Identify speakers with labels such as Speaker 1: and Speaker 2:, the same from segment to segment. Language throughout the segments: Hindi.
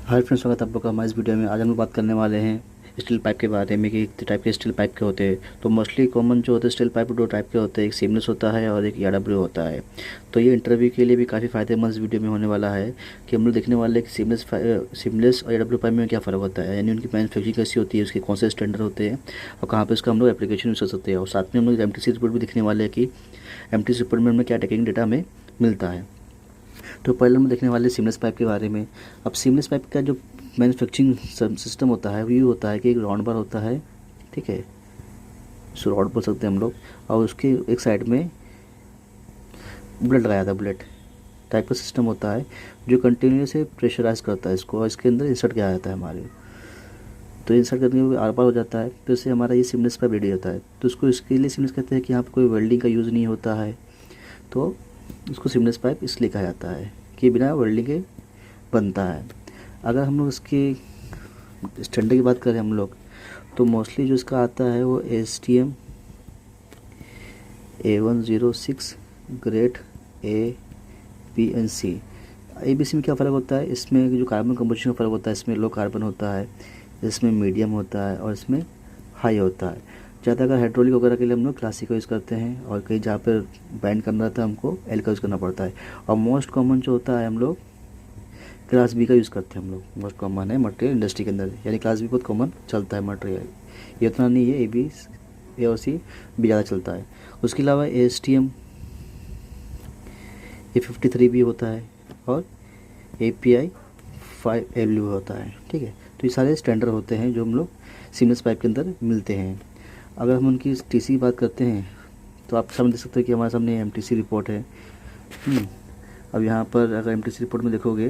Speaker 1: हाय फ्रेंड्स, स्वागत है आप लोग का हमारे इस वीडियो में। आज हम लोग बात करने वाले हैं स्टील पाइप के बारे में कि एक टाइप के स्टील पाइप के होते हैं। तो मोस्टली कॉमन जो होते हैं स्टील पाइप दो टाइप के होते हैं, एक सीमलेस होता है और एक ERW होता है। तो ये इंटरव्यू के लिए भी काफ़ी फ़ायदेमंद इस वीडियो में होने वाला है कि हम लोग देखने वाले हैं कि सीमलेस और ERW पाइप में क्या फ़र्क होता है, यानी उनकी मैन्युफैक्चरिंग कैसी होती है, उसके कौन से स्टैंडर्ड होते हैं और कहाँ पर उसका हम लोग एप्लीकेशन यूज़ कर सकते हैं। और साथ में हम लोग MTC रिपोर्ट भी देखने वाले हैं कि MTC रिपोर्ट में हमें क्या टेक्निकल डेटा हमें मिलता है। तो पहले हम देखने वाले सीमलेस पाइप के बारे में। अब सीमलेस पाइप का जो मैन्युफैक्चरिंग सिस्टम होता है वो ये होता है कि एक राउंड बार होता है, ठीक है, सो रॉड बोल सकते हैं हम लोग, और उसके एक साइड में बुलेट लगाया था, बुलेट टाइप का सिस्टम होता है जो कंटिन्यूस से प्रेशराइज करता है इसको, और इसके अंदर इंसर्ट किया जाता है हमारे। तो इंसर्ट करने के आर पार हो जाता है, तो इससे हमारा ये सीमलेस पाइप रेडी होता है। तो उसको इसके लिए सीमलेस कहते हैं कि यहाँ पर कोई वेल्डिंग का यूज़ नहीं होता है, तो उसको सीमलेस पाइप इसलिए कहा जाता है कि बिना वेल्डिंग के बनता है। अगर हम लोग इसकी स्टैंडर्ड की बात करें हम लोग, तो मोस्टली जो इसका आता है वो STM A106 grade ABNC। ABC में क्या फ़र्क होता है, इसमें जो कार्बन कंपोजिशन का फ़र्क होता है, इसमें लो कार्बन होता है, इसमें मीडियम होता है और इसमें हाई होता है। ज़्यादातर हाइड्रोलिक वगैरह के लिए हम लोग क्लासिक का यूज़ करते हैं, और कहीं जहाँ पर बाइंड करना रहता है हमको L का यूज़ करना पड़ता है। और मोस्ट कॉमन जो होता है हम लोग क्लास B का यूज़ करते हैं हम लोग, मोस्ट कॉमन है मटेरियल इंडस्ट्री के अंदर, यानी क्लास B बहुत कॉमन चलता है मटेरियल। ये उतना नहीं है, A और C भी ज़्यादा चलता है। उसके अलावा ASTM A53 भी होता है और API 5W होता है, ठीक है। तो ये सारे स्टैंडर्ड होते हैं जो हम लोग सीमलेस पाइप के अंदर मिलते हैं। अगर हम उनकी TC की बात करते हैं तो आप सामने देख सकते हैं कि हमारे सामने MTC रिपोर्ट है। अब यहाँ पर अगर MTC रिपोर्ट में देखोगे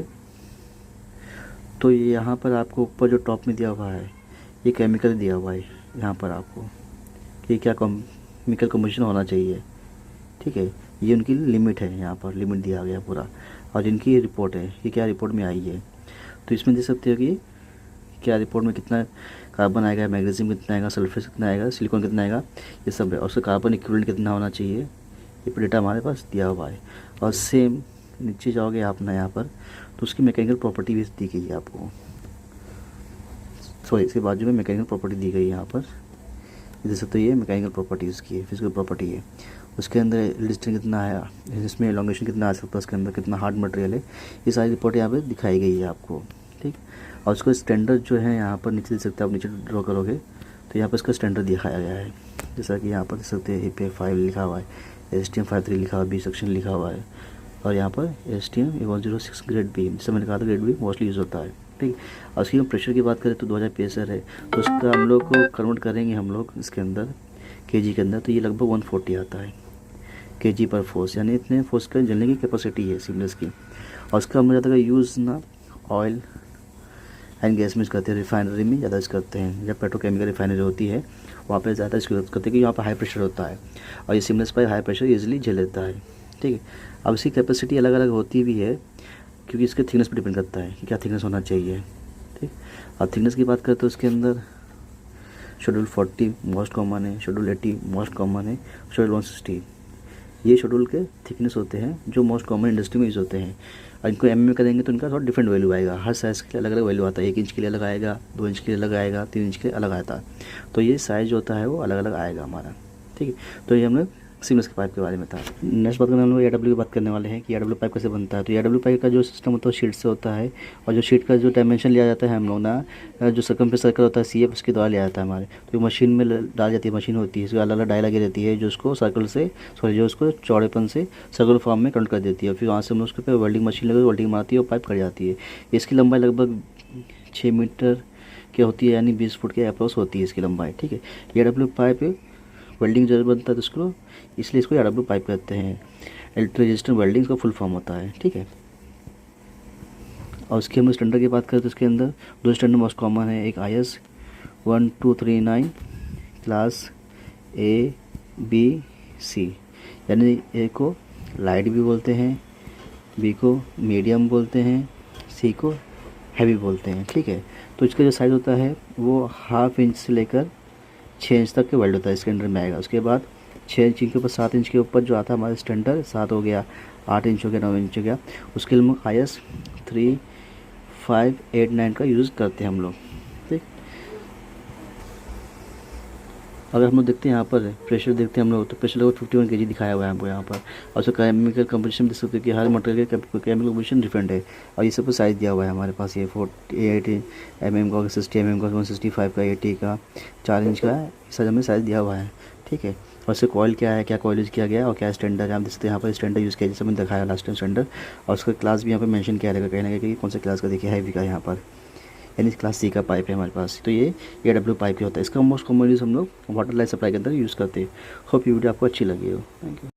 Speaker 1: तो ये यहाँ पर आपको ऊपर जो टॉप में दिया हुआ है ये केमिकल दिया हुआ है यहाँ पर आपको कि क्या केमिकल कंपोजिशन होना चाहिए, ठीक है। ये उनकी लिमिट है, यहाँ पर लिमिट दिया गया पूरा, और इनकी ये रिपोर्ट है कि क्या रिपोर्ट में आई है। तो इसमें देख सकते हो कि क्या रिपोर्ट में कितना कार्बन आएगा, मैग्नीशियम कितना आएगा, सल्फर कितना आएगा, सिलिकॉन कितना आएगा, ये सब है। और उसका कार्बन इक्विवेलेंट कितना होना चाहिए, ये डेटा हमारे पास दिया हुआ है। और सेम नीचे जाओगे आप ना यहाँ पर, तो उसकी मैकेनिकल प्रॉपर्टी भी दी गई है आपको, सॉरी इसके बाजू में मैकेनिकल प्रॉपर्टी दी गई है यहाँ पर, जैसे तो ये मैकेनिकल प्रॉपर्टी उसकी है, फिजिकल प्रॉपर्टी है। उसके अंदर डिस्टेंस कितना है, इसमें एलोंगेशन कितना आ सकता है, उसके अंदर कितना हार्ड मटेरियल है, ये सारी रिपोर्ट यहाँ पे दिखाई गई है आपको, ठीक। और उसका स्टैंडर्ड जो है यहाँ पर नीचे देख सकते हैं, आप नीचे ड्रॉ करोगे तो यहाँ पर इसका स्टैंडर्ड दिखाया गया है। जैसा कि यहाँ पर देख सकते हैं API 5 लिखा हुआ है, STM 53 लिखा हुआ है, B सेक्शन लिखा हुआ है, और यहाँ पर STM A106 ग्रेड B, जिससे मैंने कहा था ग्रेड B मोस्टली यूज़ होता है, ठीक। और उसकी प्रेशर की बात करें तो 2000 PSI है, तो उसका हम लोग को कन्वर्ट करेंगे हम लोग इसके अंदर kg के अंदर, तो ये लगभग 140 आता है kg पर फोर्स, यानी इतने फोर्स का जलने की कैपेसिटी है सीमलेस की। और उसका हम ज़्यादा यूज़ ना ऑयल एंड गैस में करते हैं, रिफाइनरी में ज़्यादा यूज़ करते हैं। जब पेट्रोकेमिकल रिफाइनरी होती है वहाँ पर ज़्यादा यूज़ करते हैं, क्योंकि यहाँ पर हाई प्रेशर होता है और ये seamless pipe high pressure easily झेल लेता है, ठीक है। अब इसकी कैपेसिटी अलग अलग होती भी है, क्योंकि इसके थिकनेस पर डिपेंड करता है कि क्या थिकनेस होना चाहिए, ठीक। और थिकनेस की बात करें तो उसके अंदर शेड्यूल 40 मोस्ट कॉमन है, शेड्यूल 80 मोस्ट कॉमन है, शेड्यूल 160 ये शेड्यूल के थिकनेस होते हैं जो मोस्ट कॉमन इंडस्ट्री में यूज़ होते हैं। और इनको MM में करेंगे तो इनका थोड़ा डिफरेंट वैल्यू आएगा, हर साइज़ के लिए अलग अलग वैल्यू आता है। 1 इंच के लिए अलग आएगा, 2 इंच के लिए अलग आएगा, 3 इंच के लिए अलग आता है। तो ये साइज़ जो होता है वो अलग अलग आएगा हमारा, ठीक है। तो ये हम लोग सीमलेस पाइप के बारे में था। नेक्स्ट बात करने हम लोग ERW की बात करने वाले हैं कि ERW पाइप कैसे बनता है। तो ERW पाइप का जो सिस्टम होता है वो शीट से होता है, और जो शीट का जो डायमेंशन लिया जाता है हम लोग ना, जो सर्कल होता है CF उसके द्वारा लिया जाता है हमारे। तो मशीन में डाल जाती है, मशीन होती है, इसमें अलग अलग डाई लगी रहती है जो उसको जो उसको चौड़ेपन से सर्कुलर फॉर्म में कन्वर्ट कर देती है। फिर वहाँ से हम लोग उसके पे वेल्डिंग मशीन लगे, वेल्डिंग मारती है और पाइप कट जाती है। इसकी लंबाई लगभग 6 मीटर की होती है, यानी 20 फुट के अप्रोक्स होती है इसकी लंबाई, ठीक है। ERW पाइप वेल्डिंग जरूर बनता है तो उसको, इसलिए इसको ERW पाइप कहते हैं। इलेक्ट्रो रेजिस्टेंट वेल्डिंग का फुल फॉर्म होता है, ठीक है। और उसके हम स्टैंडर्ड की बात करें तो इसके अंदर 2 स्टैंडर्ड मोस्ट कॉमन है, एक IS 1239 क्लास ABC, यानी A को लाइट भी बोलते हैं, B को मीडियम बोलते हैं, C को हैवी बोलते हैं, ठीक है। तो इसका जो साइज़ होता है वो 1/2 इंच से लेकर 6 इंच तक के वेल्ड होता है इसके अंदर में आएगा। उसके बाद 6 इंच के ऊपर 7 इंच के ऊपर जो आता है हमारा स्टैंडर्ड 7 हो गया, 8 इंच हो गया, 9 इंच हो गया। उसके लिए हम IS 589 का यूज़ करते हैं हम लोग। ठीक, अगर हम लोग देखते हैं यहाँ पर प्रेशर देखते हैं हम लोग, तो प्रेशर लगभग 51 kg दिखाया हुआ है हमको यहाँ पर। और उसका केमिकल कंपोजिशन देख सकते हैं कि हर मटेरियल का केमिकल कंपोजिशन डिफरेंट है। और ये सब साइज़ दिया हुआ है हमारे पास, ये 80 mm का, 60 mm का, 165 का, 80 का, 4 इंच का, साइज हमें साइज़ दिया हुआ है। ठीक है, और इससे कॉइल क्या है, क्या कॉइल यूज़ किया गया है और क्या स्टैंडर्ड है, आप देख सकते हैं यहाँ पर स्टैंडर्ड यूज़ किया, जैसे मैंने दिखाया लास्ट टाइम स्टैंडर्ड। और उसका क्लास भी यहाँ पर मेंशन किया रहेगा कहीं ना कहीं, कौन सा क्लास का देखिए हैवी का यहाँ पर, यानी क्लास सी का पाइप है हमारे पास। तो ये AW पाइप ही होता है। इसका मोस्ट कॉमन यूज़ हम लोग वाटर लाइन सप्लाई के अंदर यूज़ करते हैं। होप ये वीडियो आपको अच्छी लगी हो। Thank you.